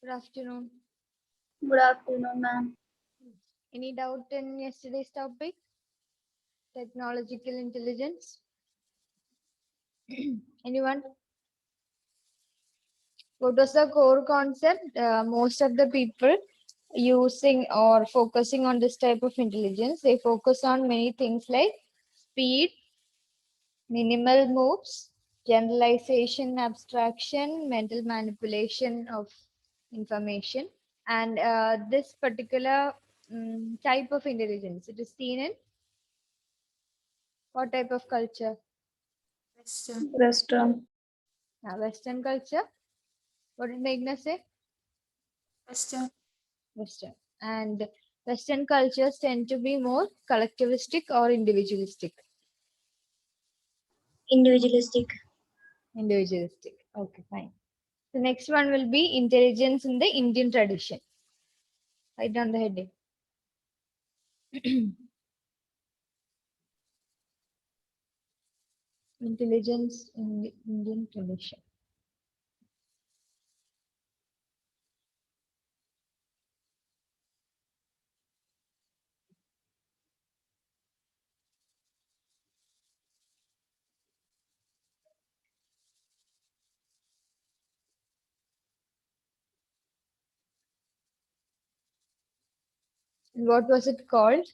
Good afternoon. Good afternoon, ma'am. Any doubt in yesterday's topic? Technological intelligence? Anyone? What was the core concept? Most of the people using or focusing on this type of intelligence, they focus on many things like speed, minimal moves, generalization, abstraction, mental manipulation of information. And this particular type of intelligence, it is seen in what type of culture? Western. Western. Western culture. What did Meghna say? Western. Western. And Western cultures tend to be more collectivistic or individualistic? Individualistic. Individualistic. Okay, fine. The next one will be intelligence in the Indian tradition. Write down the heading. Intelligence in the Indian tradition. What was it called?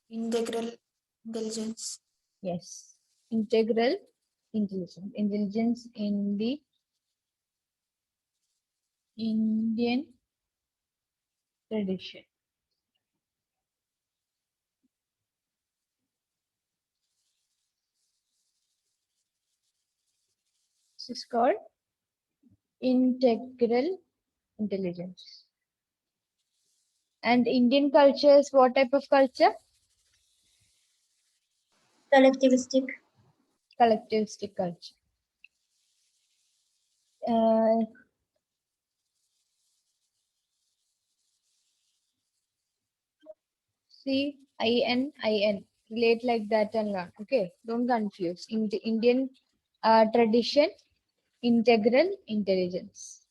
Integral intelligence. Yes. Integral intelligence. Intelligence in the Indian tradition. This is called integral intelligence. And Indian culture is what type of culture? Collectivistic. Collectivistic culture. CININ. Relate like that and learn. Okay, don't confuse. In the Indian tradition, integral intelligence.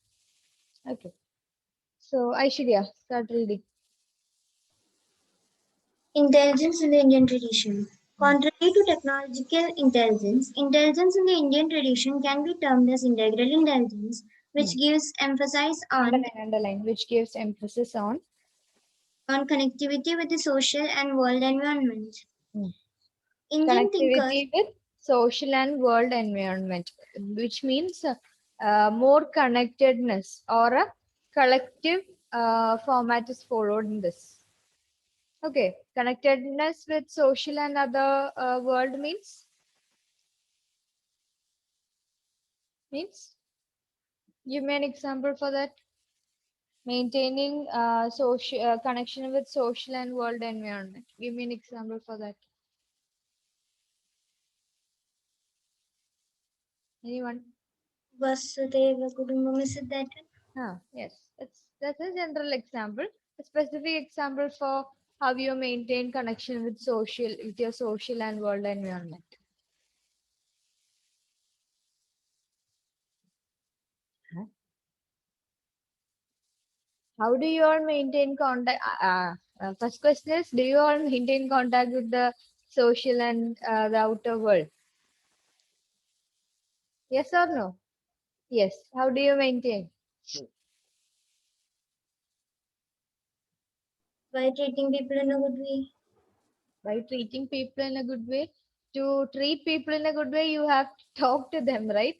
Okay. So Aishwarya, start reading. Intelligence in the Indian tradition. Contrary to technological intelligence, intelligence in the Indian tradition can be termed as integral intelligence, which gives emphasis Underline, which gives emphasis on connectivity with the social and world environment. Hmm. Indian thinkers connectivity with social and world environment, which means more connectedness or a collective format is followed in this. Okay, connectedness with social and other world means give me an example for that. Maintaining social connection with social and world environment. Give me an example for that. Anyone? Vasudeva Kudumbam, is it that one? Yes, that's a general example. A specific example for how you maintain connection with your social and world environment. How do you all maintain contact? First question is, do you all maintain contact with the social and the outer world? Yes or no? Yes. How do you maintain? By treating people in a good way. By treating people in a good way. To treat people in a good way, you have to talk to them, right?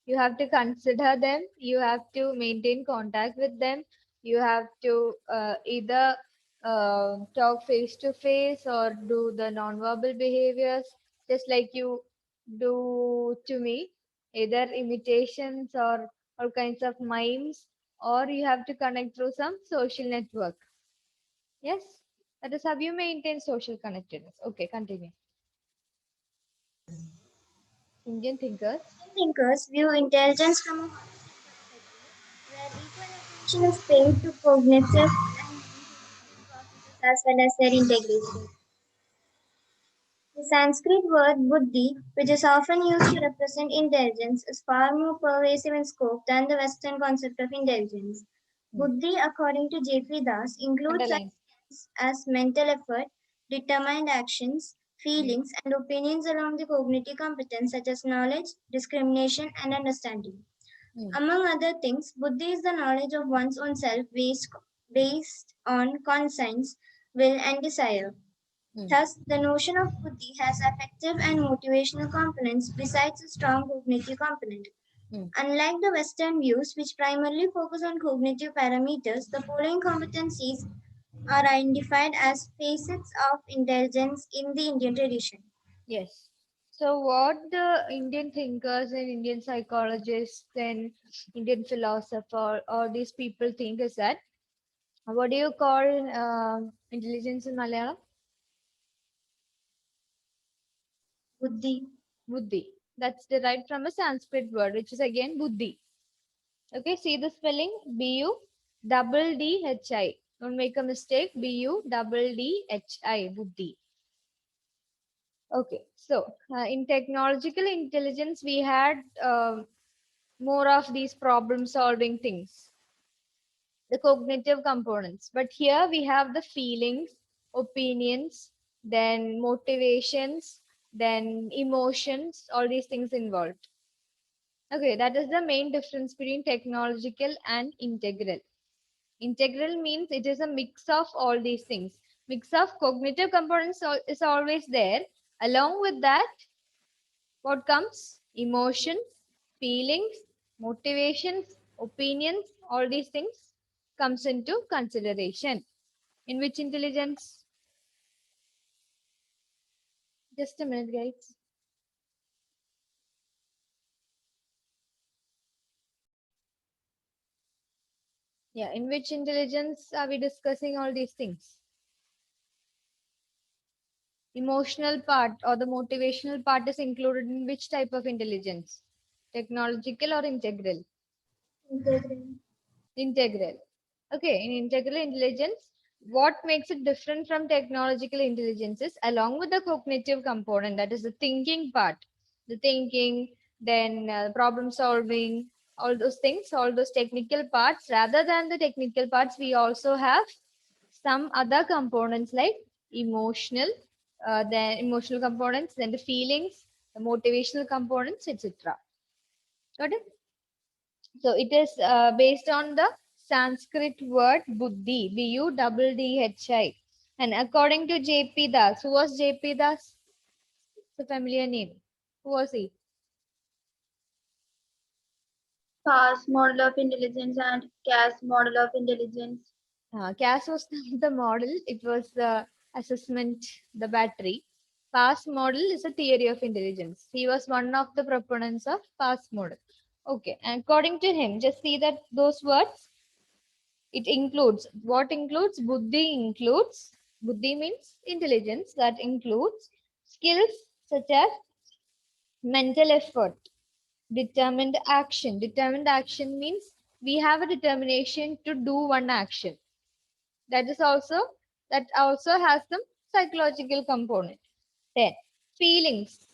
You have to consider them. You have to maintain contact with them. You have to either talk face to face or do the nonverbal behaviors, just like you do to me, either imitations or all kinds of mimes, or you have to connect through some social network. Yes, that is how you maintain social connectedness. Okay, continue. Indian thinkers. Thinkers view intelligence from a where equal attention is paid to cognitive and processes as well as their integration. The Sanskrit word buddhi, which is often used to represent intelligence, is far more pervasive in scope than the Western concept of intelligence. Buddhi, according to J.P. Das, includes Underline. ideas as mental effort, determined actions, feelings, and opinions along the cognitive competence such as knowledge, discrimination, and understanding. Among other things, buddhi is the knowledge of one's own self based on conscience, will, and desire. Thus, the notion of buddhi has affective and motivational components besides a strong cognitive component. Unlike the Western views, which primarily focus on cognitive parameters, the following competencies are identified as facets of intelligence in the Indian tradition. Yes. So what the Indian thinkers and Indian psychologists and Indian philosopher or these people think is that, what do you call intelligence in Malayalam? Buddhi. Buddhi. That's derived from a Sanskrit word, which is again buddhi. Okay, see the spelling? B-U-double-D-H-I. Don't make a mistake. B-U-double-D-H-I. Buddhi. Okay, so in technological intelligence, we had more of these problem solving things, the cognitive components. But here we have the feelings, opinions, then motivations, then emotions, all these things involved. Okay, that is the main difference between technological and integral. Integral means it is a mix of all these things. Mix of cognitive components is always there. Along with that, what comes? Emotions, feelings, motivations, opinions, all these things comes into consideration. In which intelligence? Just a minute, guys. Yeah, in which intelligence are we discussing all these things? Emotional part or the motivational part is included in which type of intelligence? Technological or integral? Integral. Integral. Okay, in integral intelligence, what makes it different from technological intelligence is along with the cognitive component, that is the thinking part, the thinking, then problem solving, all those things, all those technical parts, rather than the technical parts, we also have some other components like emotional, then emotional components, then the feelings, the motivational components, etc. Got it? So it is based on the Sanskrit word buddhi, B-U-D-D-H-I. And according to J.P. Das, who was J.P. Das? It's a familiar name. Who was he? Fast model of intelligence and CAS model of intelligence. CAS was not the model, it was the assessment, the battery. PASS model is a theory of intelligence. He was one of the proponents of PASS model. Okay, and according to him, just see that those words, it includes, what includes? Buddhi means intelligence, that includes skills such as mental effort, determined action. Determined action means we have a determination to do one action. That also has some psychological component. Then feelings,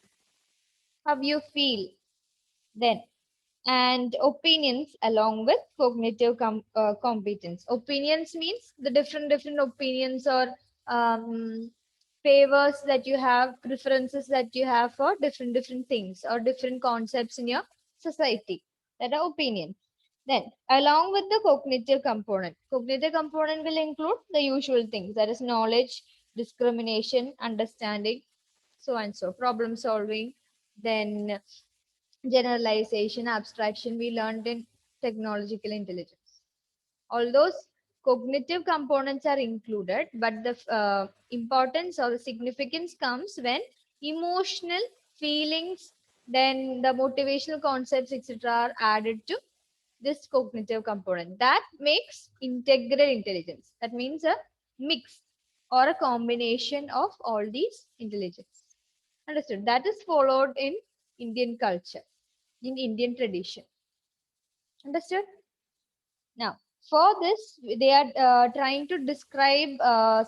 how you feel. Then and opinions along with cognitive competence. Opinions means the different opinions or favors that you have, preferences that you have for different things or different concepts in your society. That are opinions. Then along with the cognitive component will include the usual things, that is knowledge, discrimination, understanding, so and so, problem solving, then generalization, abstraction we learned in technological intelligence. All those cognitive components are included, but the importance or the significance comes when emotional feelings, then the motivational concepts, etc., are added to this cognitive component. That makes integral intelligence. That means a mix or a combination of all these intelligence. Understood? That is followed in Indian culture, in Indian tradition. Understood? Now, for this, they are trying to describe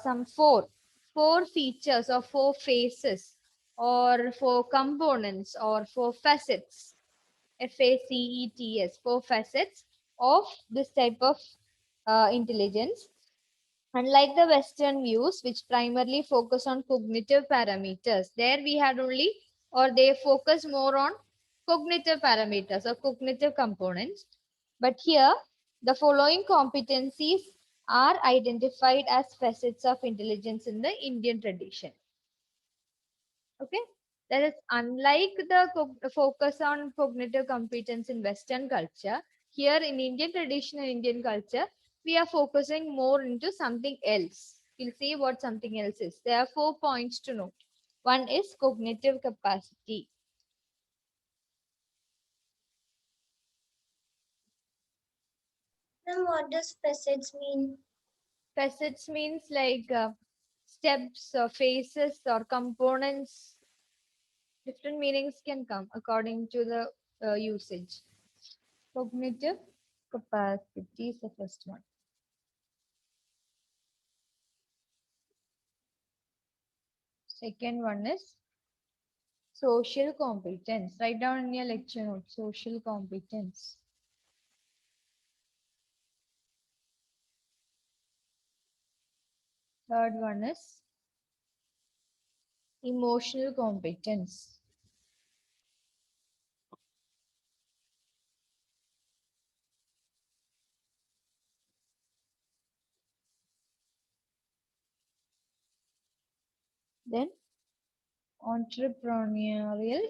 some four features or four phases or for components or for facets, FACETS, for facets of this type of intelligence. Unlike the Western views, which primarily focus on cognitive parameters, there we had only, or they focus more on cognitive parameters or cognitive components. But here, the following competencies are identified as facets of intelligence in the Indian tradition. Okay, that is unlike the focus on cognitive competence in Western culture. Here in Indian tradition and Indian culture, we are focusing more into something else. We'll see what something else is. There are 4 points to know. One is cognitive capacity. Then what does facets mean? Facets means like steps or phases or components. Different meanings can come according to the usage. Cognitive capacity is the first one. Second one is social competence. Write down in your lecture note, social competence. Third one is emotional competence. Then entrepreneurial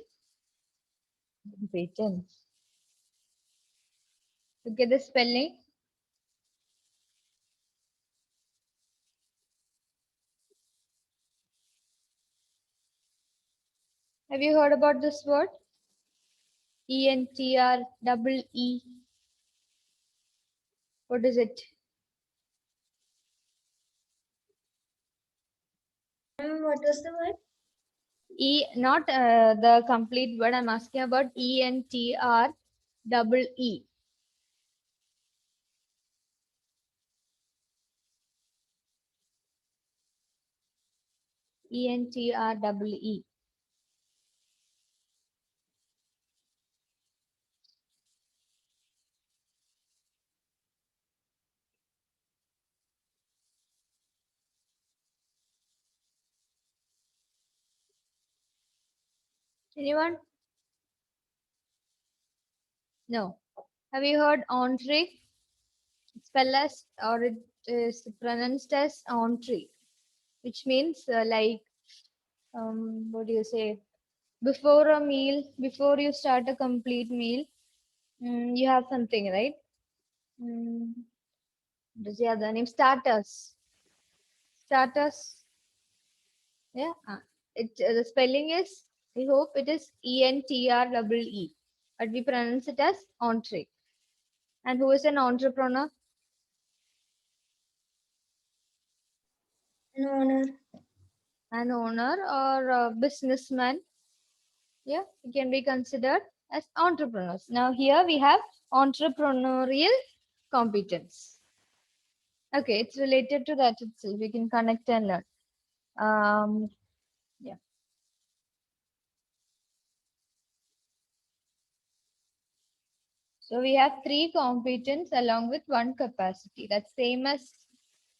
competence. Look at the spelling. Have you heard about this word? ENTREE. What is it? What was the word? Not the complete word. I'm asking about ENTREE. ENTREE. Anyone? No. Have you heard entree? Spell as, or it is pronounced as entree, which means what do you say? Before a meal, before you start a complete meal, you have something, right? What is the other name? Starters. Starters. Yeah. The spelling is, I hope it is ENTREE, but we pronounce it as entree. And who is an entrepreneur? An owner. An owner or a businessman. Yeah, it can be considered as entrepreneurs. Now here we have entrepreneurial competence. Okay, it's related to that itself. We can connect and learn. Yeah. So we have 3 competence along with 1 capacity. That's same as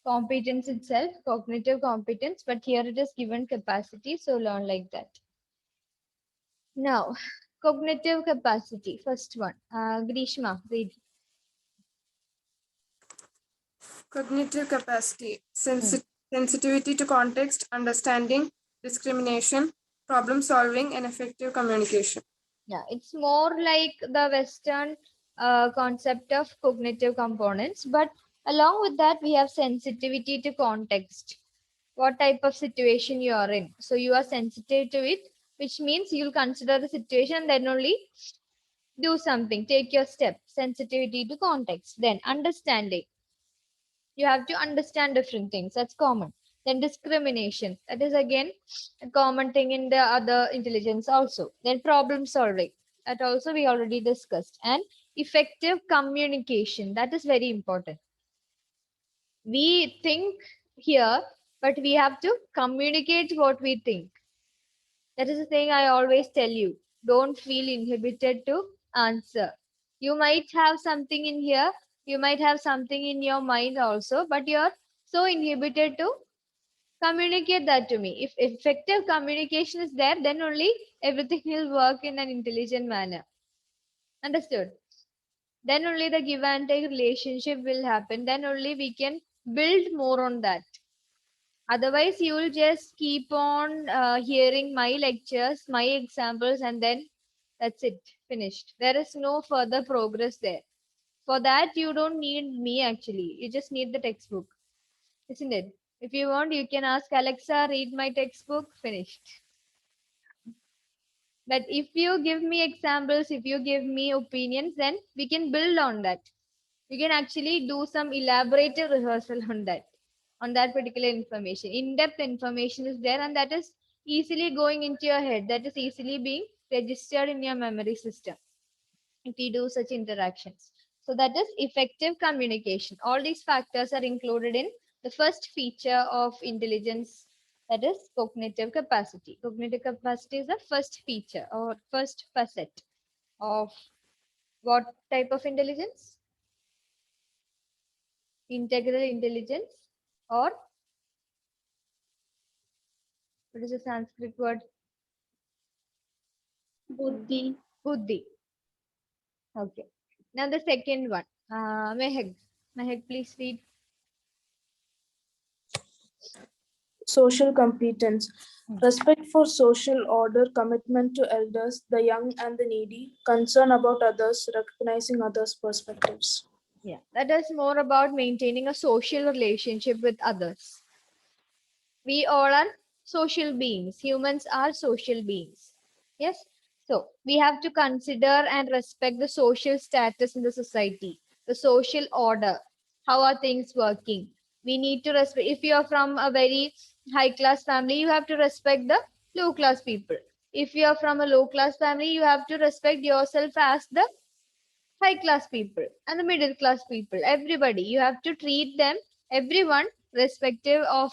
competence itself, cognitive competence, but here it is given capacity. So learn like that. Now, cognitive capacity, first one. Grishma, read. Cognitive capacity, sensitivity to context, understanding, discrimination, problem solving, and effective communication. Yeah, it's more like the Western concept of cognitive components, but along with that, we have sensitivity to context. What type of situation you are in. So you are sensitive to it, which means you'll consider the situation, then only do something, take your step. Sensitivity to context. Then understanding. You have to understand different things. That's common. Then discrimination. That is again a common thing in the other intelligence also. Then problem solving. That also we already discussed. And effective communication. That is very important. We think here, but we have to communicate what we think. That is the thing I always tell you. Don't feel inhibited to answer. You might have something in here, you might have something in your mind also, but you're so inhibited to communicate that to me. If effective communication is there, then only everything will work in an intelligent manner. Understood? Then only the give and take relationship will happen. Then only we can build more on that. Otherwise, you will just keep on hearing my lectures, my examples, and then that's it, finished. There is no further progress there. For that, you don't need me actually. You just need the textbook, isn't it? If you want, you can ask Alexa, read my textbook, finished. But if you give me examples, if you give me opinions, then we can build on that. You can actually do some elaborative rehearsal on that particular information. In-depth information is there, and that is easily going into your head. That is easily being registered in your memory system if you do such interactions. So that is effective communication. All these factors are included in the first feature of intelligence, that is cognitive capacity. Cognitive capacity is the first feature or first facet of what type of intelligence? Integral intelligence, or what is the Sanskrit word? Buddhi. Buddhi. Okay. Now the second one. Mehak. Mehak, please read. Social competence, respect for social order, commitment to elders, the young and the needy, concern about others, recognizing others' perspectives. Yeah, that is more about maintaining a social relationship with others. We all are social beings. Humans are social beings. Yes. So we have to consider and respect the social status in the society, the social order. How are things working? We need to respect. If you are from a very high class family, you have to respect the low class people. If you are from a low class family, you have to respect yourself as the high class people and the middle class people. Everybody, you have to treat them, everyone, respective of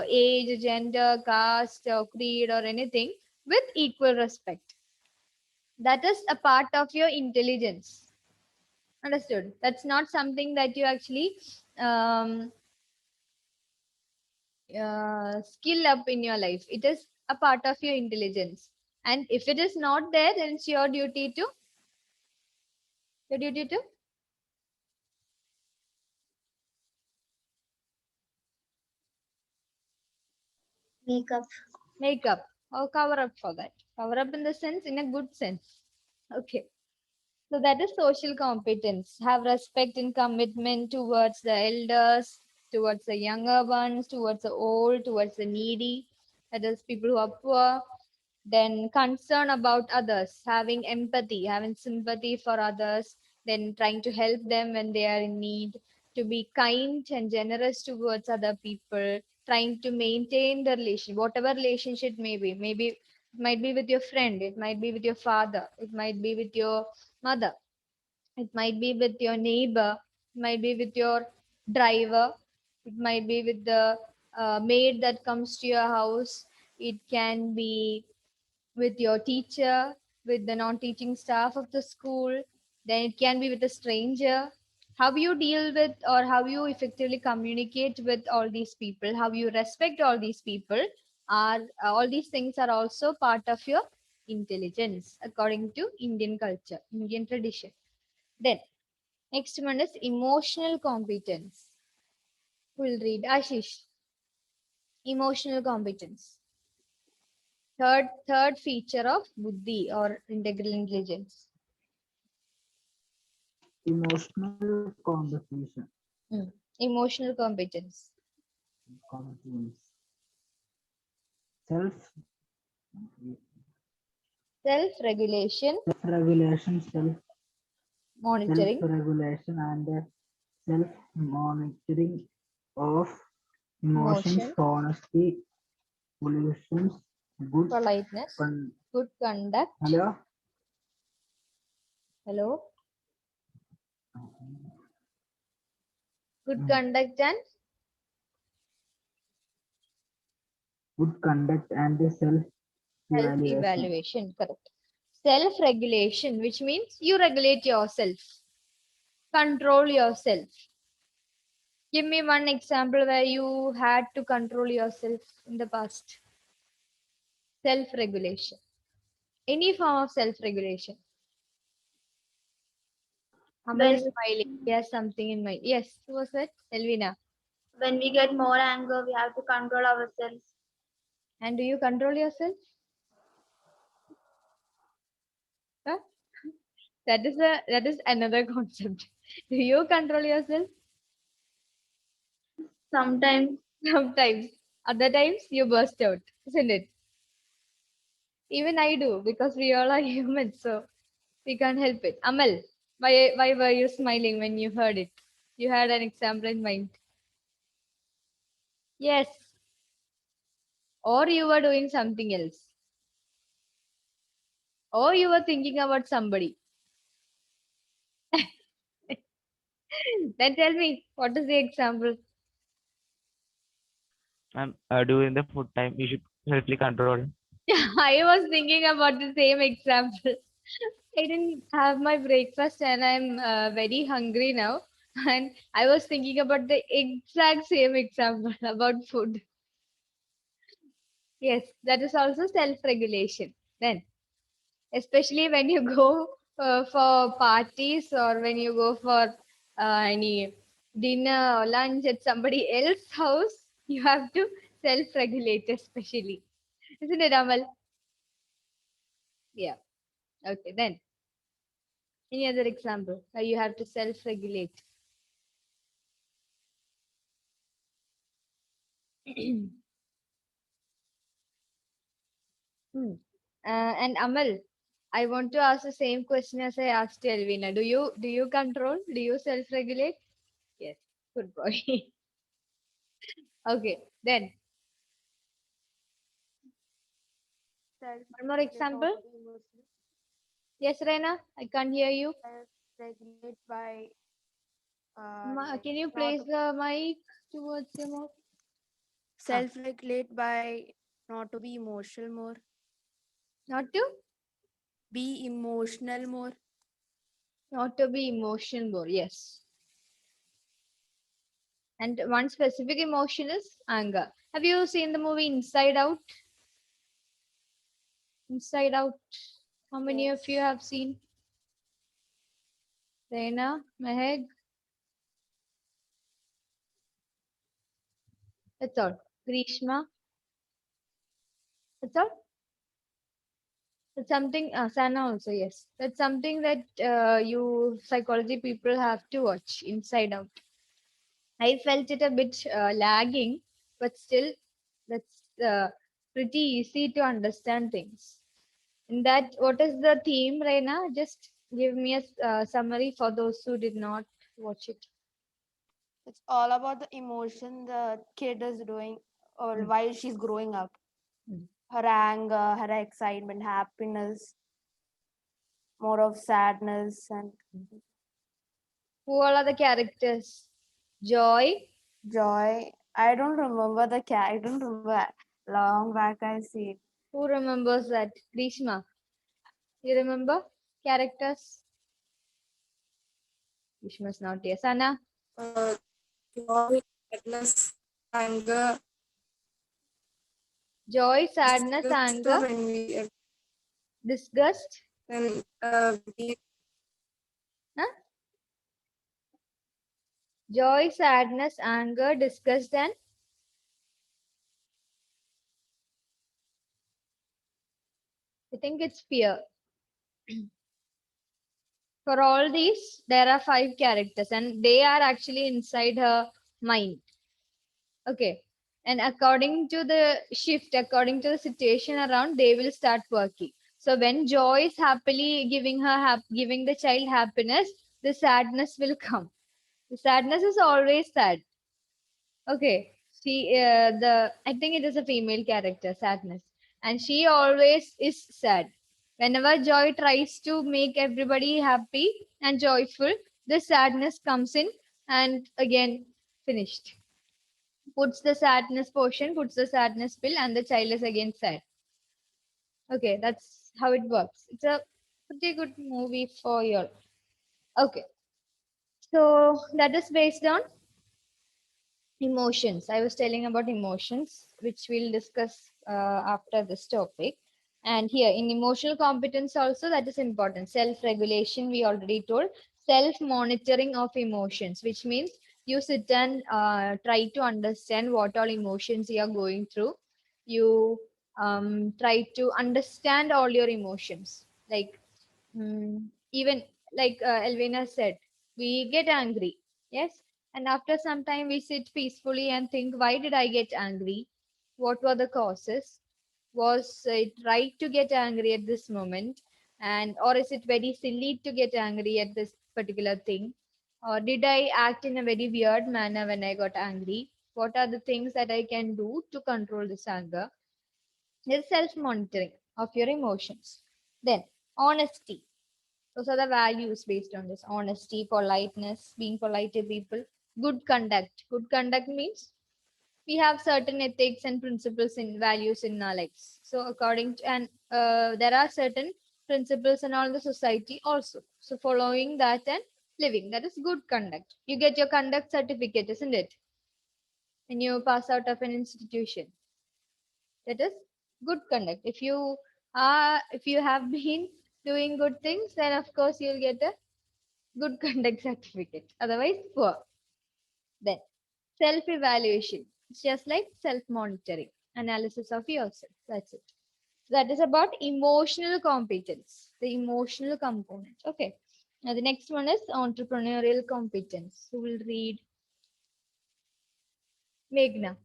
age, gender, caste, or creed, or anything, with equal respect. That is a part of your intelligence. Understood? That's not something that you actually skill up in your life. It is a part of your intelligence. And if it is not there, then it's your duty to Makeup. make up or cover up for that. Cover up in the sense, in a good sense. Okay. So that is social competence. Have respect and commitment towards the elders, towards the younger ones, towards the old, towards the needy, that is people who are poor. Then concern about others, having empathy, having sympathy for others, then trying to help them when they are in need, to be kind and generous towards other people, trying to maintain the relation, whatever relationship maybe it might be with your friend, it might be with your father, it might be with your mother, it might be with your neighbor, it might be with your driver, it might be with the maid that comes to your house, it can be with your teacher, with the non-teaching staff of the school, then it can be with a stranger. How you deal with or how you effectively communicate with all these people, how you respect all these people, are all these things are also part of your intelligence according to Indian culture, Indian tradition. Then next one is emotional competence. Who will read? Ashish. Emotional competence. Third feature of buddhi or integral intelligence. Emotional competition. Emotional competence. Competence. Self Self-regulation, regulation, monitoring, self-regulation and self-monitoring of emotions, emotion, honesty, pollutions, good politeness, con- good conduct. hello, Hello. Good conduct and good conduct and Self-evaluation. Self-evaluation, correct. Self-regulation, which means you regulate yourself, control yourself. Give me one example where you had to control yourself in the past. Self-regulation. Any form of self-regulation. Amal is When smiling. He has something in mind. Yes, who was that? Elvina. when we get more anger, we have to control ourselves. And do you control yourself? Huh? That is another concept. Do you control yourself? Sometimes Sometimes. Other times you burst out, isn't it? Even I do, because we all are humans, so we can't help it. Amal, why were you smiling when you heard it? You had an example in mind. Yes. Or you were doing something else. Or you were thinking about somebody. Then tell me, what is the example? And during the food time, you should selfly control. I was thinking about the same example. I didn't have my breakfast and I'm very hungry now. And I was thinking about the exact same example about food. Yes, that is also self-regulation. Then, especially when you go for parties or when you go for any dinner or lunch at somebody else's house, you have to self-regulate, especially. Isn't it, Amal? Yeah. Okay, then. Any other example where you have to self-regulate? Hmm. And Amal, I want to ask the same question as I asked Elvina. Do you control? Do you self-regulate? Yes. Good boy. Okay, then one more example. Yes, Reina, I can't hear you. Self-regulate by Can you not place the mic towards your mouth? self-regulate by not to be emotional more, Not to? be emotional more. Not to be emotional more. Yes. And one specific emotion is anger. Have you seen the movie Inside Out? Inside Out. How many of you have seen? Reina, Mehek. That's all. Grishma. That's all. That's something. Sana also, yes. That's something that you psychology people have to watch. Inside Out. I felt it a bit lagging, but still, that's pretty easy to understand things. In that, what is the theme, Reina? Just give me a summary for those who did not watch it. It's all about the emotion the kid is doing or while she's growing up. Mm. Her anger, her excitement, happiness, more of sadness and Who all are the characters? Joy. joy. I don't remember the cat. I don't remember. Long back I see it. Who remembers that? Grishma. You remember characters? Grishma's not here. Sana. Joy, sadness, anger, Joy, sadness, disgust anger, when we disgust. then we Huh? Joy, sadness, anger, disgust, and I think it's fear. For all these, there are 5 characters, and they are actually inside her mind. Okay. And according to the shift, according to the situation around, they will start working. So when joy is happily giving giving the child happiness, the sadness will come. The sadness is always sad. Okay. I think it is a female character, sadness. And she always is sad. Whenever joy tries to make everybody happy and joyful, the sadness comes in and again finished. Puts the sadness portion, puts the sadness pill, and the child is again sad. Okay, that's how it works. It's a pretty good movie for your. Okay, so that is based on emotions. I was telling about emotions, which we'll discuss after this topic. And here in emotional competence also, that is important. Self-regulation, we already told. Self-monitoring of emotions, which means you sit and try to understand what all emotions you are going through. You try to understand all your emotions. Like even like Elvina said, we get angry. Yes, and after some time, we sit peacefully and think, why did I get angry? What were the causes? Was it right to get angry at this moment? And or is it very silly to get angry at this particular thing? Or did I act in a very weird manner when I got angry? What are the things that I can do to control this anger? Is self-monitoring of your emotions. Then honesty. Those are the values based on this honesty, politeness, being polite to people, good conduct. Good conduct means we have certain ethics and principles and values in our lives. So, according to, and there are certain principles in all the society also. So, following that and living, that is good conduct. You get your conduct certificate, isn't it? When you pass out of an institution, that is good conduct. If you have been doing good things, then of course you'll get a good conduct certificate. Otherwise, poor. Then, self evaluation. It's just like self monitoring, analysis of yourself. That's it. That is about emotional competence, the emotional component. Okay. Now, the next one is entrepreneurial competence. Who will read? Meghna.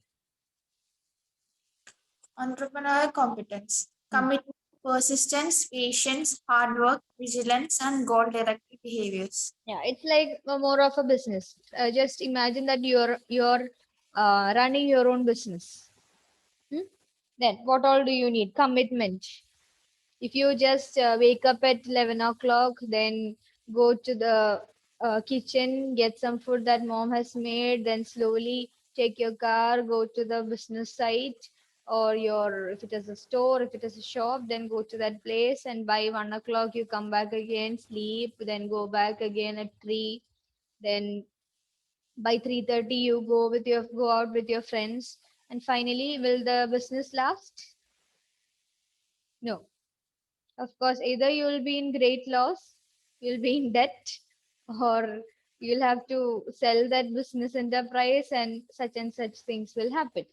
Entrepreneurial competence, Hmm. commitment, persistence, patience, hard work, vigilance, and goal-directed behaviors. Yeah, it's like more of a business. Just imagine that you're running your own business. Hmm? Then, what all do you need? Commitment. If you just wake up at 11 o'clock, then go to the kitchen, get some food that mom has made, then slowly take your car, go to the business site or your, if it is a store, if it is a shop, then go to that place and by 1 o'clock you come back again, sleep, then go back again at 3, then by 3:30 you go out with your friends, and finally will the business last? No, of course, either you will be in great loss, you'll be in debt, or you'll have to sell that business enterprise and such things will happen.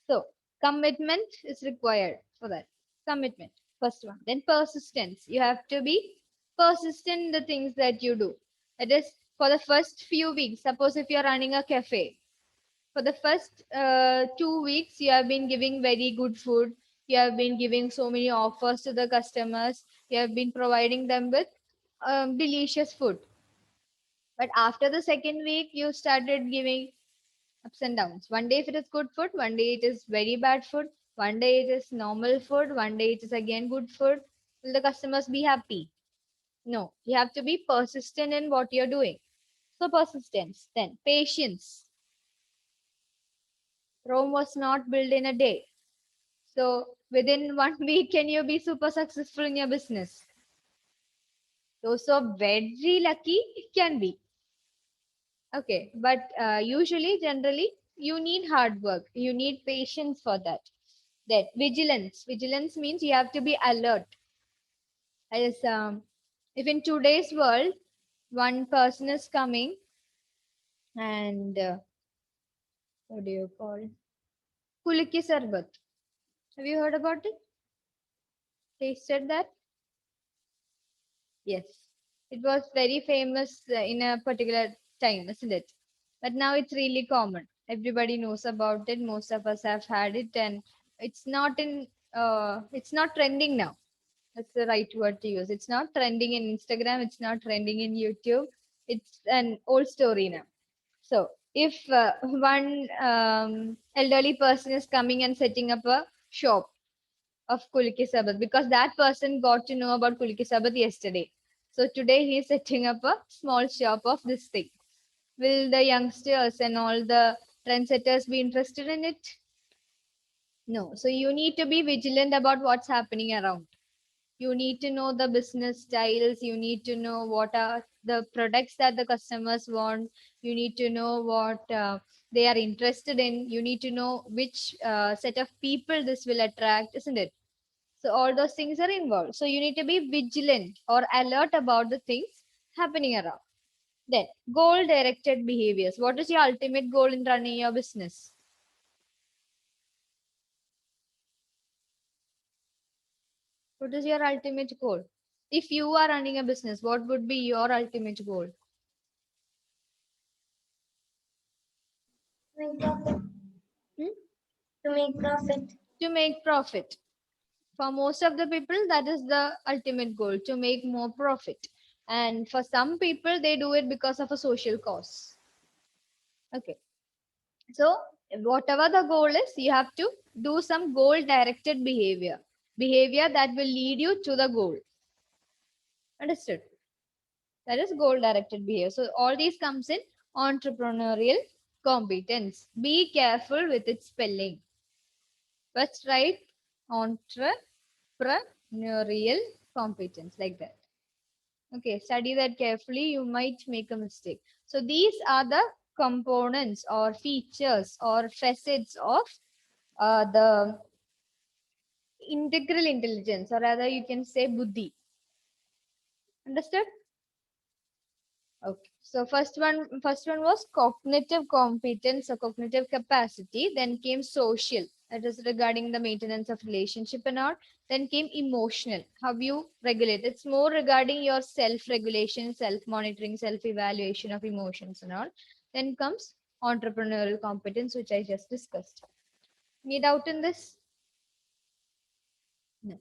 So, commitment is required for that. Commitment, first one. Then persistence. You have to be persistent in the things that you do. That is, for the first few weeks, suppose if you're running a cafe, for the first 2 weeks you have been giving very good food, you have been giving so many offers to the customers, you have been providing them with delicious food, but after the second week you started giving ups and downs. One day if it is good food, one day it is very bad food, one day it is normal food, one day it is again good food. Will the customers be happy? No, you have to be persistent in what you're doing. So persistence. Then patience. Rome was not built in a day. So within 1 week, can you be super successful in your business? Those are very lucky, it can be. Okay, but usually, generally, you need hard work. You need patience for that. Then vigilance. Vigilance means you have to be alert. As if in today's world, one person is coming and what do you call? Kuliki Sarbat. Have you heard about it? Tasted that? Yes, it was very famous in a particular time, isn't it? But now it's really common. Everybody knows about it. Most of us have had it, and it's not trending now. That's the right word to use. It's not trending in Instagram. It's not trending in YouTube. It's an old story now. So if one elderly person is coming and setting up a shop of Kuliki Sabat because that person got to know about Kuliki Sabat yesterday. So today he is setting up a small shop of this thing. Will the youngsters and all the trendsetters be interested in it? No. So you need to be vigilant about what's happening around. You need to know the business styles. You need to know what are the products that the customers want. You need to know what they are interested in. You need to know which set of people this will attract, isn't it? So all those things are involved. So you need to be vigilant or alert about the things happening around. Then goal directed behaviors. What is your ultimate goal in running your business? What is your ultimate goal? If you are running a business, what would be your ultimate goal? Make profit. Hmm? To make profit. To make profit. For most of the people, that is the ultimate goal, to make more profit. And for some people, they do it because of a social cause. Okay. So whatever the goal is, you have to do some goal directed behavior. Behavior that will lead you to the goal. Understood? That is goal directed behavior. So all these comes in entrepreneurial competence. Be careful with its spelling. First write entrepreneurial competence like that. Okay, study that carefully. You might make a mistake. So these are the components or features or facets of the integral intelligence, or rather you can say buddhi. Understood? Okay. So first one was cognitive competence or cognitive capacity. Then came social. That is regarding the maintenance of relationship and all. Then came emotional. How you regulate. It's more regarding your self-regulation, self-monitoring, self-evaluation of emotions and all. Then comes entrepreneurial competence, which I just discussed. Any doubt in this? No.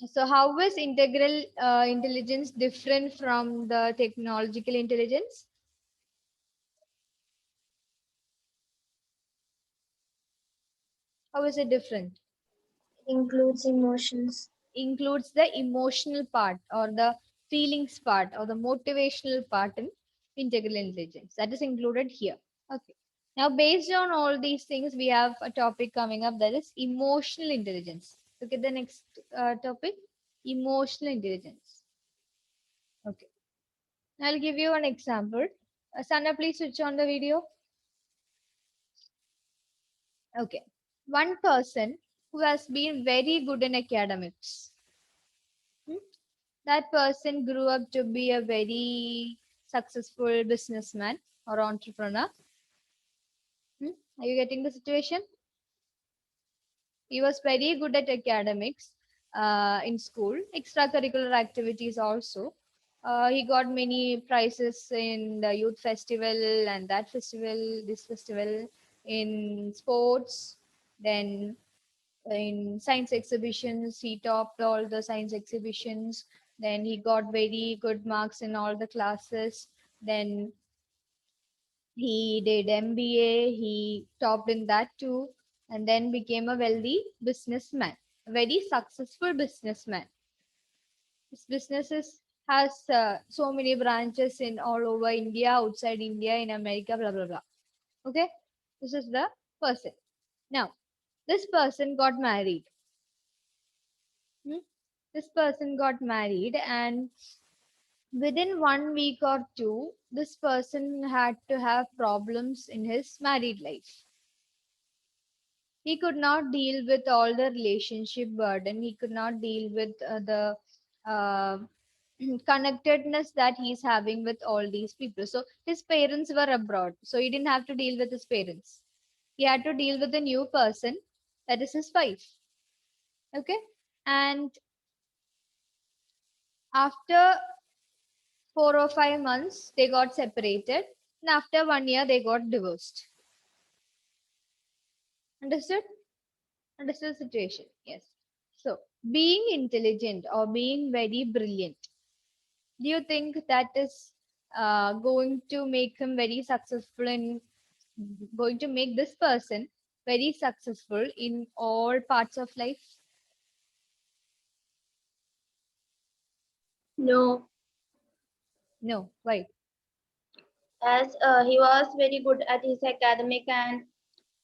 So how is integral intelligence different from the technological intelligence? How is it different? Includes emotions. Includes the emotional part or the feelings part or the motivational part in integral intelligence. That is included here. Okay. Now, based on all these things, we have a topic coming up, that is emotional intelligence. Look at the next topic, emotional intelligence. Okay. I'll give you an example. Sana, please switch on the video. Okay. One person who has been very good in academics. Hmm? That person grew up to be a very successful businessman or entrepreneur. Are you getting the situation? He was very good at academics in school, extracurricular activities also. He got many prizes in the youth festival and that festival, this festival, in sports. Then in science exhibitions, he topped all the science exhibitions. Then he got very good marks in all the classes. Then he did MBA, he topped in that too, and then became a wealthy businessman, a very successful businessman. His businesses has so many branches in all over India, outside India, in America, blah blah blah. Okay, this is the person. Now, this person got married. This person got married, and within 1 week or two, this person had to have problems in his married life. He could not deal with all the relationship burden. He could not deal with the uh, connectedness that he's having with all these people. So his parents were abroad, so he didn't have to deal with his parents. He had to deal with a new person, that is his wife. Okay, and after 4 or 5 months, they got separated, and after 1 year, they got divorced. Understood? Understood the situation? Yes. So, being intelligent or being very brilliant, do you think that is going to make him very successful in going to make this person very successful in all parts of life? No, No. Why? as he was very good at his academic and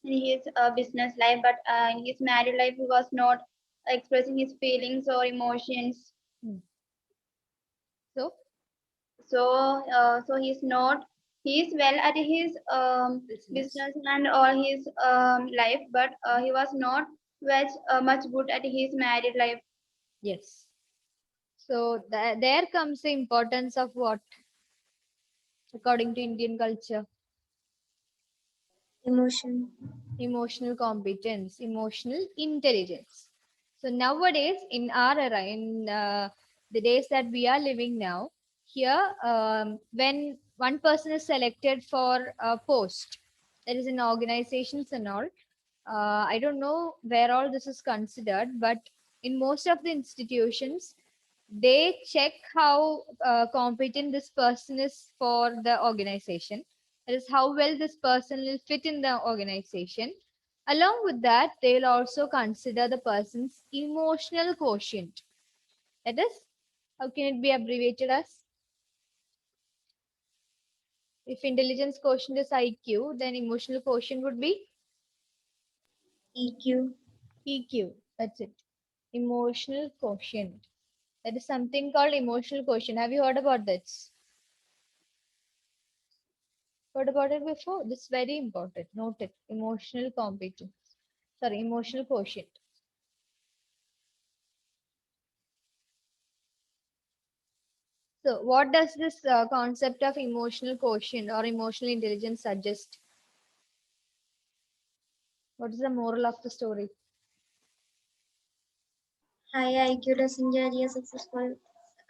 in his business life, but in his married life, he was not expressing his feelings or emotions. So he's not. He's well at his business and all his life, but he was not much good at his married life. Yes. So there comes the importance of what, according to Indian culture? Emotion. Emotional competence, emotional intelligence. So nowadays, in our era, in the days that we are living now, here, when one person is selected for a post, there is in organizations and all. I don't know where all this is considered, but in most of the institutions, they check how competent this person is for the organization. That is how well this person will fit in the organization. Along with that, they will also consider the person's emotional quotient. That is, how can it be abbreviated as? If intelligence quotient is IQ, then emotional quotient would be EQ. EQ. That's it. Emotional quotient. That is something called emotional quotient. Have you heard about this? Heard about it before? This is very important. Note it. Emotional competence. Sorry, emotional quotient. So, what does this concept of emotional quotient or emotional intelligence suggest? What is the moral of the story? High IQ doesn't carry a successful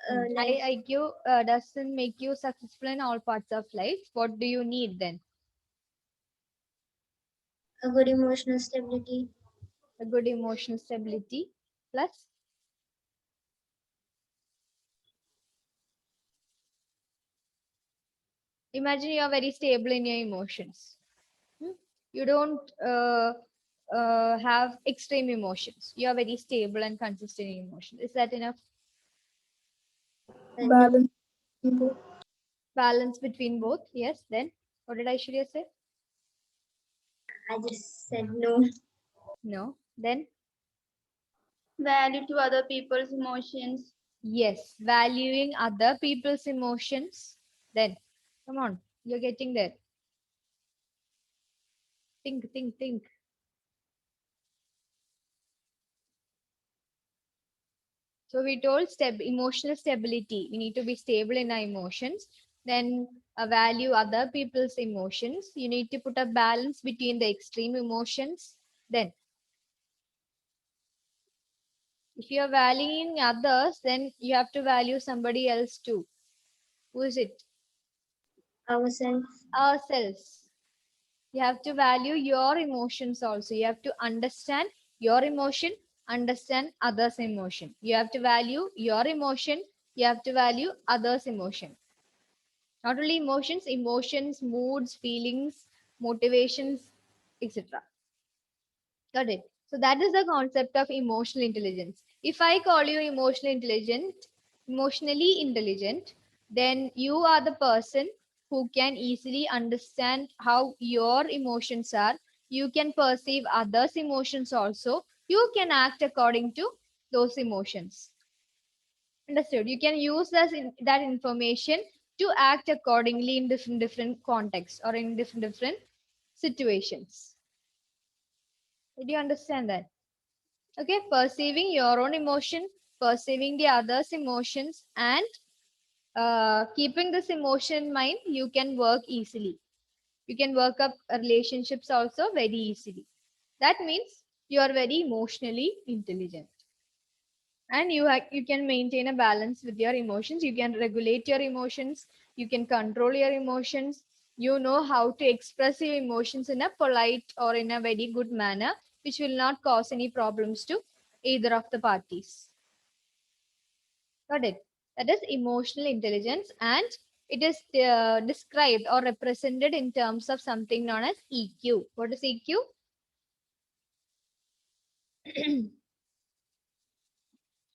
High life. IQ doesn't make you successful in all parts of life. What do you need then? A good emotional stability. A good emotional stability plus imagine you are very stable in your emotions. Hmm? You don't have extreme emotions. You are very stable and consistent in emotions. Is that enough? No, Balance. Both. Balance between both. Yes. Then what did Aishwarya say? I just said no. No. Then Value to other people's emotions. yes. Valuing other people's emotions. Then come on. You're getting there. Think, think, think. So we told emotional stability. We need to be stable in our emotions. Then value other people's emotions. You need to put a balance between the extreme emotions. Then if you are valuing others, then you have to value somebody else too. Who is it? Ourselves. Ourselves. You have to value your emotions also. You have to understand your emotion, understand others' emotion. You have to value your emotion. You have to value others' emotion. Not only emotions, emotions, moods, feelings, motivations, etc. Got it? So that is the concept of emotional intelligence. If I call you emotionally intelligent, then you are the person who can easily understand how your emotions are. You can perceive others' emotions also. You can act according to those emotions. Understood? You can use that information to act accordingly in different contexts or in different situations. Did you understand that? Okay, perceiving your own emotion, perceiving the others' emotions, and keeping this emotion in mind, you can work easily. You can work up relationships also very easily. That means you are very emotionally intelligent. And you can maintain a balance with your emotions. You can regulate your emotions. You can control your emotions. You know how to express your emotions in a polite or in a very good manner, which will not cause any problems to either of the parties. Got it? That is emotional intelligence, and it is described or represented in terms of something known as EQ. What is EQ?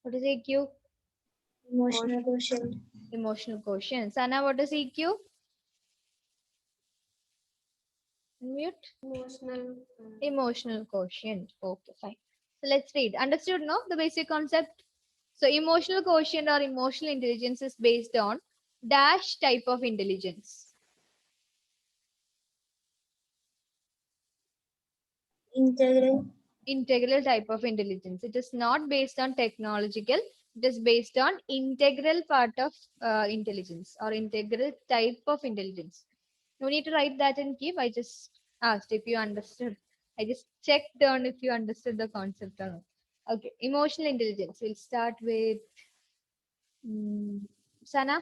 What is EQ? Emotional quotient. Emotional quotient. Sana, what is EQ? Mute. Emotional quotient. Okay, fine. So let's read. Understood, no? The basic concept. So emotional quotient or emotional intelligence is based on dash type of intelligence. Integral type of intelligence. It is not based on technological. It is based on integral part of intelligence or integral type of intelligence. No need to write that and keep. I just asked if you understood. I just checked on if you understood the concept or not. Okay, emotional intelligence. We'll start with Sana.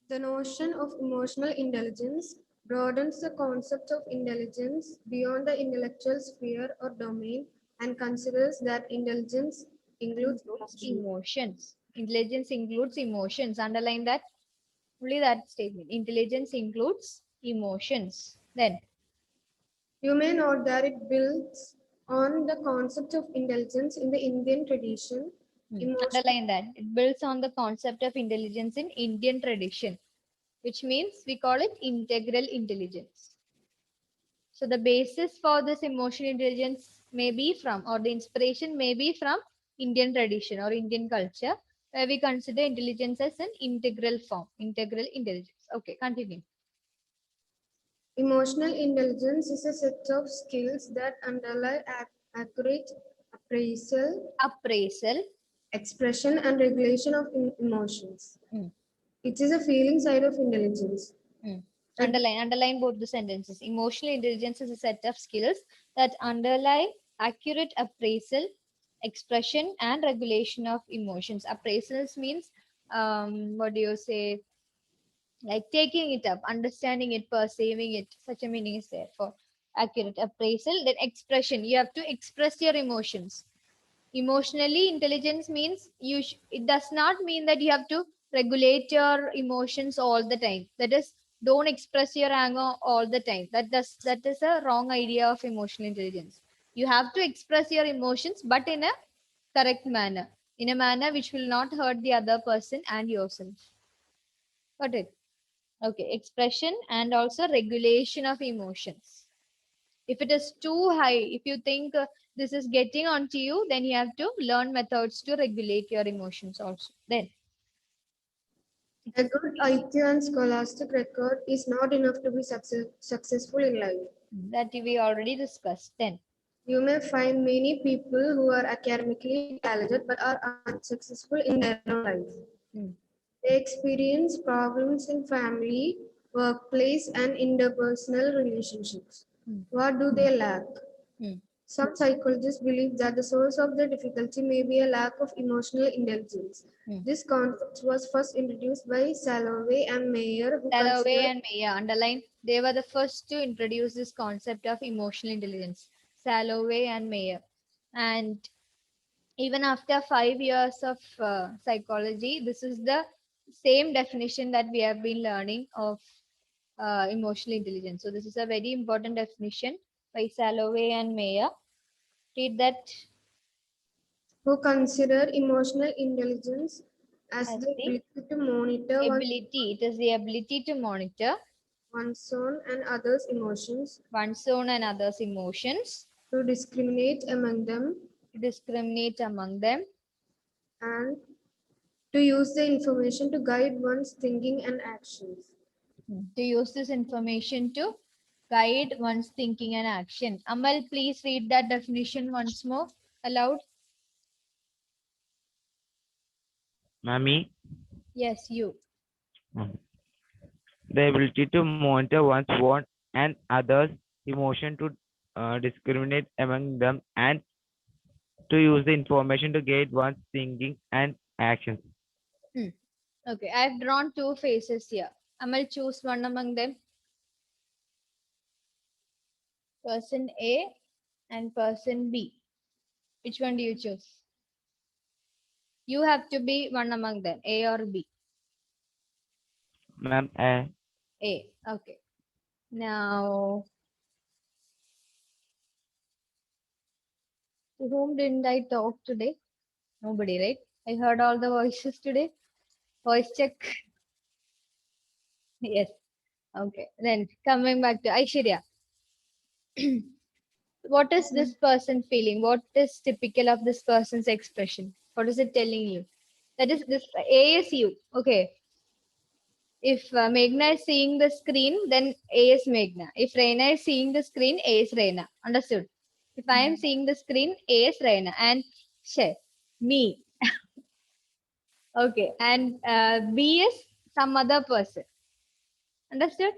The notion of emotional intelligence broadens the concept of intelligence beyond the intellectual sphere or domain and considers that intelligence includes Emotions. Intelligence includes emotions. Underline that. Only that statement. Intelligence includes emotions. Then You may note that it builds on the concept of intelligence in the Indian tradition. underline that. It builds on the concept of intelligence in Indian tradition, which means we call it integral intelligence. So the basis for this emotional intelligence may be from, or the inspiration may be from Indian tradition or Indian culture, where we consider intelligence as an integral form, integral intelligence. Okay, continue. Emotional intelligence is a set of skills that underlie accurate Appraisal. expression, and regulation of emotions. Hmm. It is a feeling side of intelligence. Underline both the sentences. Emotional intelligence is a set of skills that underlie accurate appraisal, expression, and regulation of emotions. Appraisals means, what do you say? Like taking it up, understanding it, perceiving it. Such a meaning is there for accurate appraisal. Then expression. You have to express your emotions. Emotionally intelligence means it does not mean that you have to regulate your emotions all the time. That is, don't express your anger all the time. That is a wrong idea of emotional intelligence. You have to express your emotions, but in a correct manner, in a manner which will not hurt the other person and yourself. Got it? Okay, expression and also regulation of emotions. If it is too high, if you think this is getting onto you, then you have to learn methods to regulate your emotions also. Then A good IQ and scholastic record is not enough to be successful in life. that we already discussed. Then You may find many people who are academically talented but are unsuccessful in their own life. They experience problems in family, workplace, and interpersonal relationships. What do they lack? Some psychologists believe that the source of the difficulty may be a lack of emotional intelligence. This concept was first introduced by Salovey and Mayer, who Dalloway considered and Meyer, underline, they were the first to introduce this concept of emotional intelligence. Salovey and Meyer. And even after 5 years of psychology, this is the same definition that we have been learning of emotional intelligence. So this is a very important definition by Salovey and Meyer. Read that. who consider emotional intelligence as As the the ability to monitor ability. It is the ability to monitor one's own and others' emotions, one's own and others' emotions, to discriminate among them, to discriminate among them, and to use the information to guide one's thinking and actions. to use this information to guide one's thinking and action. Amal, please read that definition once more aloud. Mami, Yes, you. the ability to monitor one's own and others' emotion to discriminate among them and to use the information to guide one's thinking and actions. Okay, I've drawn two faces here. Amal, choose one among them. Person A and person B. Which one do you choose? You have to be one among them, A or B. Ma'am, A. Okay. Now, to whom didn't I talk today? Nobody, right? I heard all the voices today. Voice check. Yes. Okay. Then coming back to Aishwarya. What is this person feeling? What is typical of this person's expression? What is it telling you? That is this A is you. Okay. If Meghna is seeing the screen, then A is Meghna. If Reina is seeing the screen, A is Reina. Understood? If I am seeing the screen, A is Reina. And me. Okay. And B is some other person. Understood?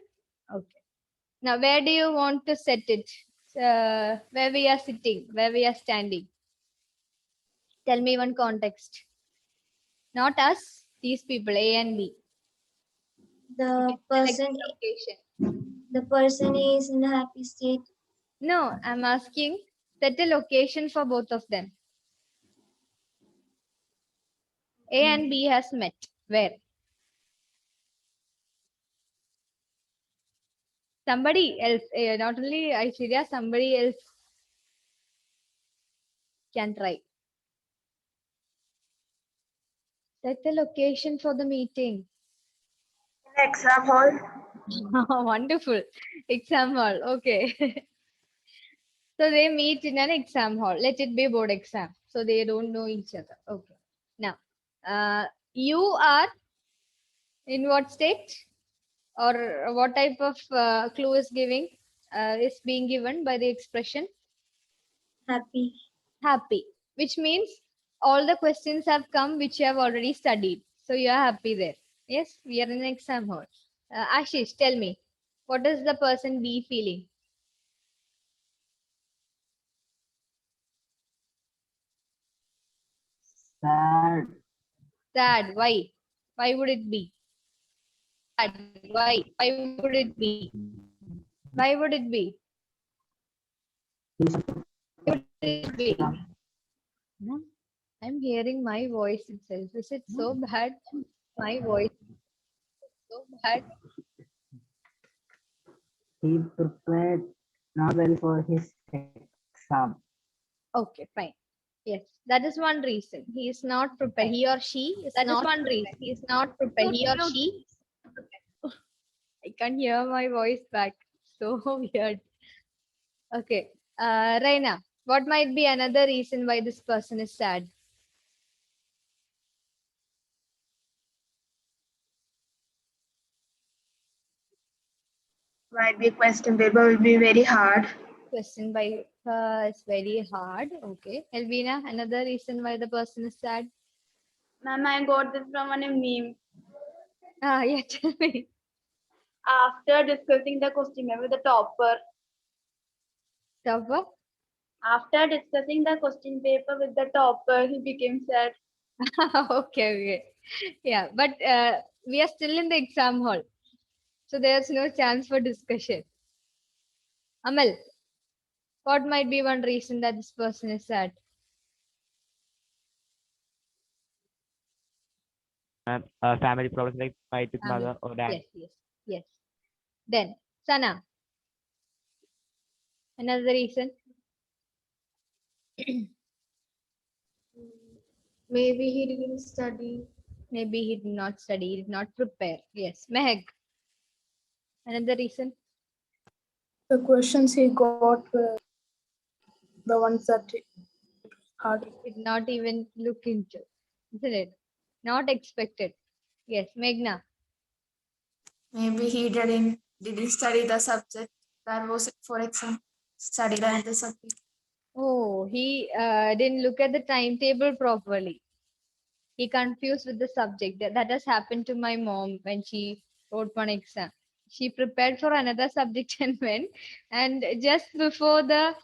Okay. Now, where do you want to set it? Where we are sitting, where we are standing. Tell me one context. Not us, these people, A and B. The person, Location. the person is in a happy state. No, I'm asking set a location for both of them. A and B has met. Where? Somebody else, not only Aishwarya, somebody else can try. Set the location for the meeting. Exam hall. Wonderful. Exam hall. Okay. So they meet in an exam hall. Let it be board exam. So they don't know each other. Okay. Now, you are in what state? Or what type of clue is being given by the expression? Happy. Happy. Which means all the questions have come which you have already studied. So you are happy there. Yes, we are in an exam hall. Ashish, tell me, what is the person B feeling? Sad. Sad. Why? Why would it be? Sad. Why? Why would it be? Why would it be? Why would it be? No, I'm hearing my voice itself. Is it so bad? My voice is so bad. He prepared not well for his exam. Okay, fine. Yes, that is one reason. He is not prepared. He or she is That is not one prepared. reason. He is not prepared. He or she. I can't hear my voice back. So weird. Okay. Raina, what might be another reason why this person is sad? Might be question paper will be very hard. Question by is very hard. Okay. Elvina, another reason why the person is sad? Ma'am, I got this from a meme. Yeah, tell me. After discussing the question paper with the topper, Topper? after discussing the question paper with the topper, he became sad. Okay. Yeah, but we are still in the exam hall. So there's no chance for discussion. Amal, what might be one reason that this person is sad? Family problems like fight with Amal. mother or dad. Yes. Then, Sana, another reason? Maybe he didn't study. Maybe he did not study, he did not prepare. Yes. Mehak, another reason? The questions he got were the ones that hard. Did not even look into, isn't it? Not expected. Yes. Meghna, Maybe he didn't study the subject that was for exam. Study the subject. oh, he didn't look at the timetable properly. He confused with the subject. That has happened to my mom when she wrote one exam. She prepared for another subject and went, and just before the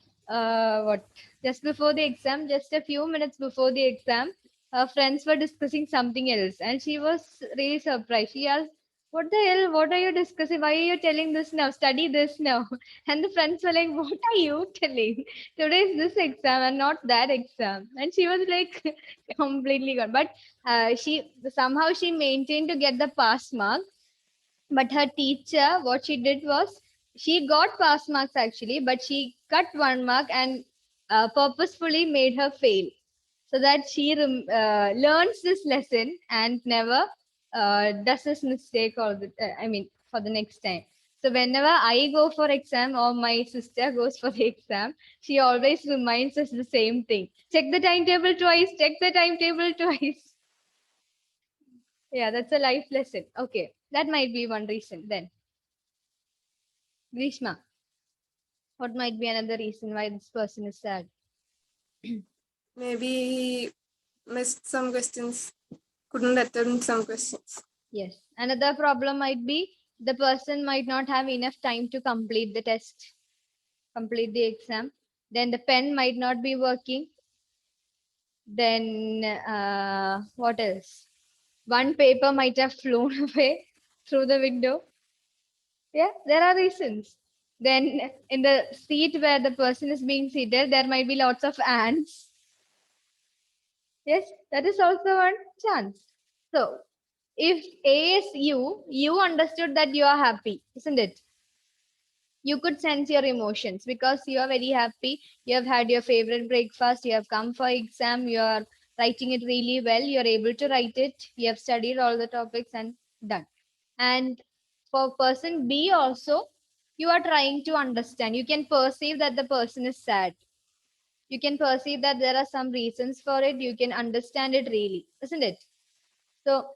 just before the exam, just a few minutes before the exam, her friends were discussing something else, and she was really surprised. She asked, "What the hell? What are you discussing? Why are you telling this now? Study this now." And the friends were like, "What are you telling? Today is this exam and not that exam." And she was like completely gone. But she maintained to get the pass mark, but her teacher, what she did was she got pass marks actually, but she cut 1 mark and purposefully made her fail so that she learns this lesson and never does this mistake for the next time. So whenever I go for exam or my sister goes for the exam, she always reminds us the same thing. Check the timetable twice, check the timetable twice. Yeah, that's a life lesson. Okay, that might be one reason then. Grishma, what might be another reason why this person is sad? Maybe he missed some questions, couldn't attend some questions. Yes. Another problem might be the person might not have enough time to complete the test, complete the exam. Then the pen might not be working. Then what else? One paper might have flown away through the window. Yeah, there are reasons. Then in the seat where the person is being seated, there might be lots of ants. Yes, that is also one chance. So if A is you understood that you are happy, isn't it? You could sense your emotions because you are very happy. You have had your favorite breakfast. You have come for exam. You are writing it really well. You are able to write it. You have studied all the topics and done. And for person B also, you are trying to understand. You can perceive that the person is sad. You can perceive that there are some reasons for it. You can understand it really, isn't it? So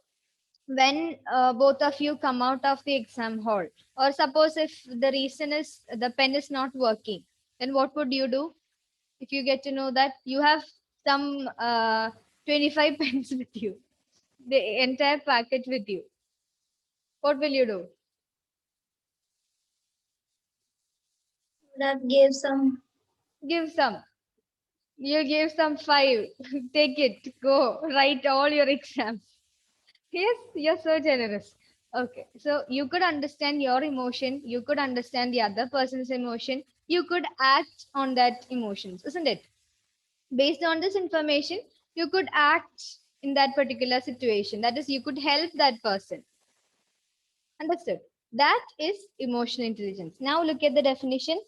when both of you come out of the exam hall, or suppose if the reason is the pen is not working, then what would you do? If you get to know that you have some 25 pens with you, the entire packet with you, what will you do? That gave some. Give some. You give some 5. Take it. Go. Write all your exams. Yes, you're so generous. Okay, so you could understand your emotion, you could understand the other person's emotion, you could act on that emotions, isn't it? Based on this information, you could act in that particular situation. That is, you could help that person. Understood? That is emotional intelligence. Now look at the definition.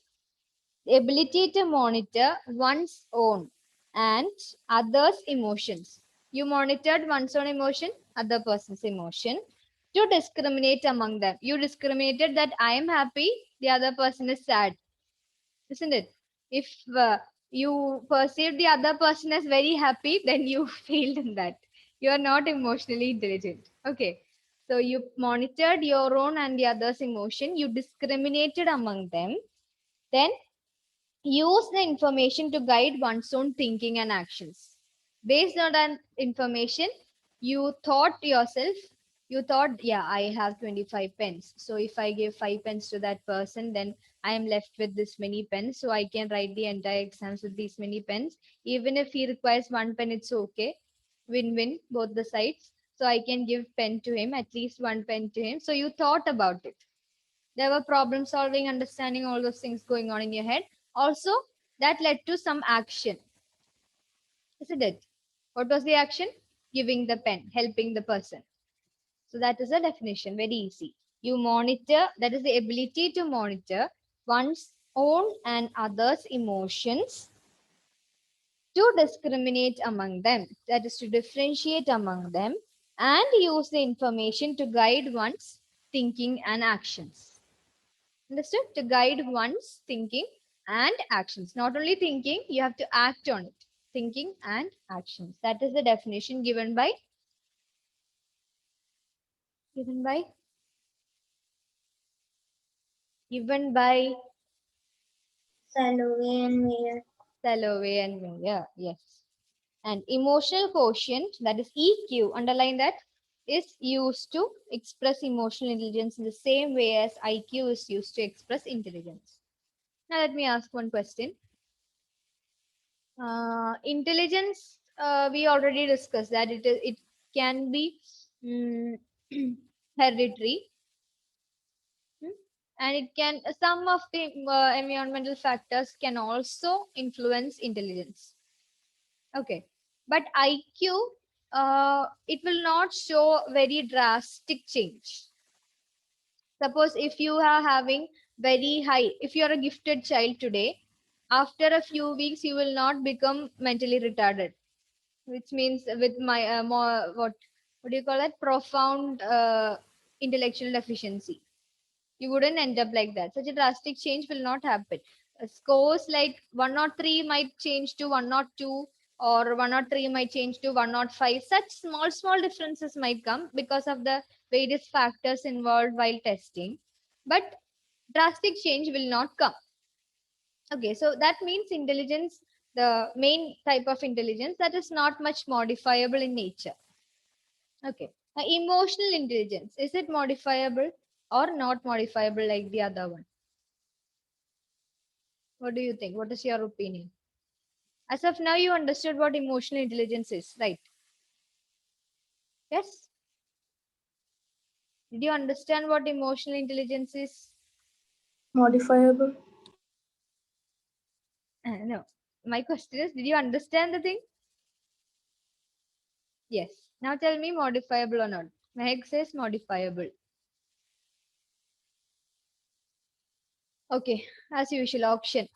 The ability to monitor one's own and others' emotions. You monitored one's own emotion, other person's emotion, to discriminate among them. You discriminated that I am happy, the other person is sad, isn't it? If you perceive the other person as very happy, then you failed in that. You are not emotionally intelligent. Okay. So you monitored your own and the other's emotion. You discriminated among them. Then use the information to guide one's own thinking and actions. Based on that information, you thought yourself, you thought, yeah, I have 25 pens. So if I give 5 pens to that person, then I am left with this many pens. So I can write the entire exams with these many pens. Even if he requires 1 pen, it's okay. Win-win, both the sides. So I can give pen to him, at least 1 pen to him. So you thought about it. There were problem solving, understanding, all those things going on in your head. Also, that led to some action, isn't it? What was the action? Giving the pen, helping the person. So that is a definition, very easy. You monitor, that is the ability to monitor one's own and others' emotions, to discriminate among them, that is to differentiate among them, and use the information to guide one's thinking and actions. Understood? To guide one's thinking and actions. Not only thinking, you have to act on it. Thinking and actions. That is the definition given by given by Salovey and Mayer. Salovey and Meyer. Yes. And emotional quotient, that is EQ, underline that, is used to express emotional intelligence in the same way as IQ is used to express intelligence. Now let me ask one question. Intelligence, we already discussed that it can be hereditary, and it can some of the environmental factors can also influence intelligence. Okay, but IQ, it will not show very drastic change. Suppose if you are having very high, if you are a gifted child today, after a few weeks you will not become mentally retarded, which means with my more what do you call it, profound intellectual deficiency. You wouldn't end up like that. Such a drastic change will not happen. Scores like 103 might change to 102, or 103 might change to 105. Such small differences might come because of the various factors involved while testing. But drastic change will not come. Okay, so that means intelligence, the main type of intelligence that is not much modifiable in nature. Okay, emotional intelligence, is it modifiable or not modifiable like the other one? What do you think? What is your opinion? As of now, you understood what emotional intelligence is, right? Yes? Did you understand what emotional intelligence is? Modifiable. No. My question is, did you understand the thing? Yes. Now tell me modifiable or not. Meg says modifiable. Okay, as usual, option.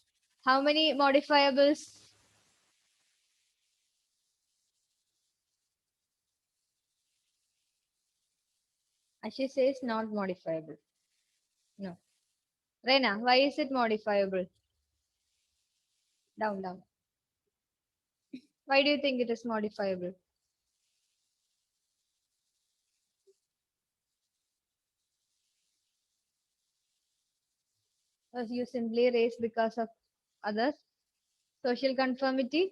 How many modifiables? Ashish says not modifiable. No. Rena, why is it modifiable? Down, down. Why do you think it is modifiable? Because you simply raise because of others? Social conformity?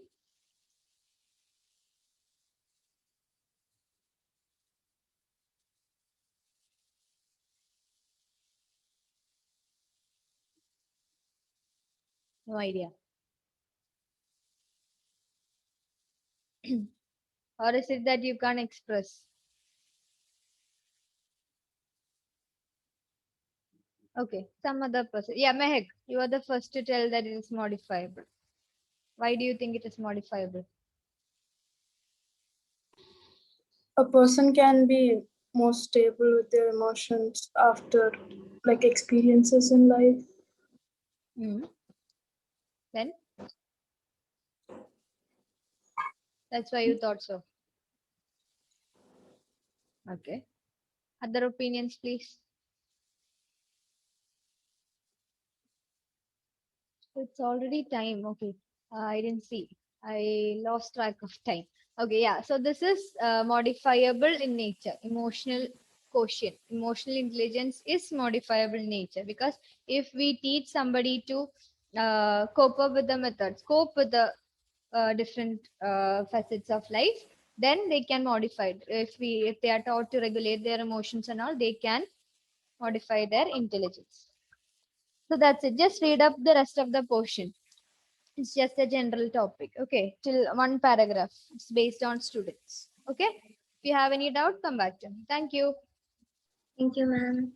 No idea. Or is it that you can't express? Okay, some other person. Yeah, Mehak, you are the first to tell that it is modifiable. Why do you think it is modifiable? A person can be more stable with their emotions after like experiences in life. Then? That's why you thought so. Okay. Other opinions, please. It's already time. Okay. I didn't see. I lost track of time. Okay, yeah. So this is modifiable in nature. Emotional quotient. Emotional intelligence is modifiable in nature, because if we teach somebody to cope up with the methods, cope with the different facets of life, then they can modify it. If they are taught to regulate their emotions and all, they can modify their intelligence. So that's it. Just read up the rest of the portion. It's just a general topic. Okay, till one paragraph. It's based on students. Okay. If you have any doubt, come back to me. Thank you. Thank you, ma'am.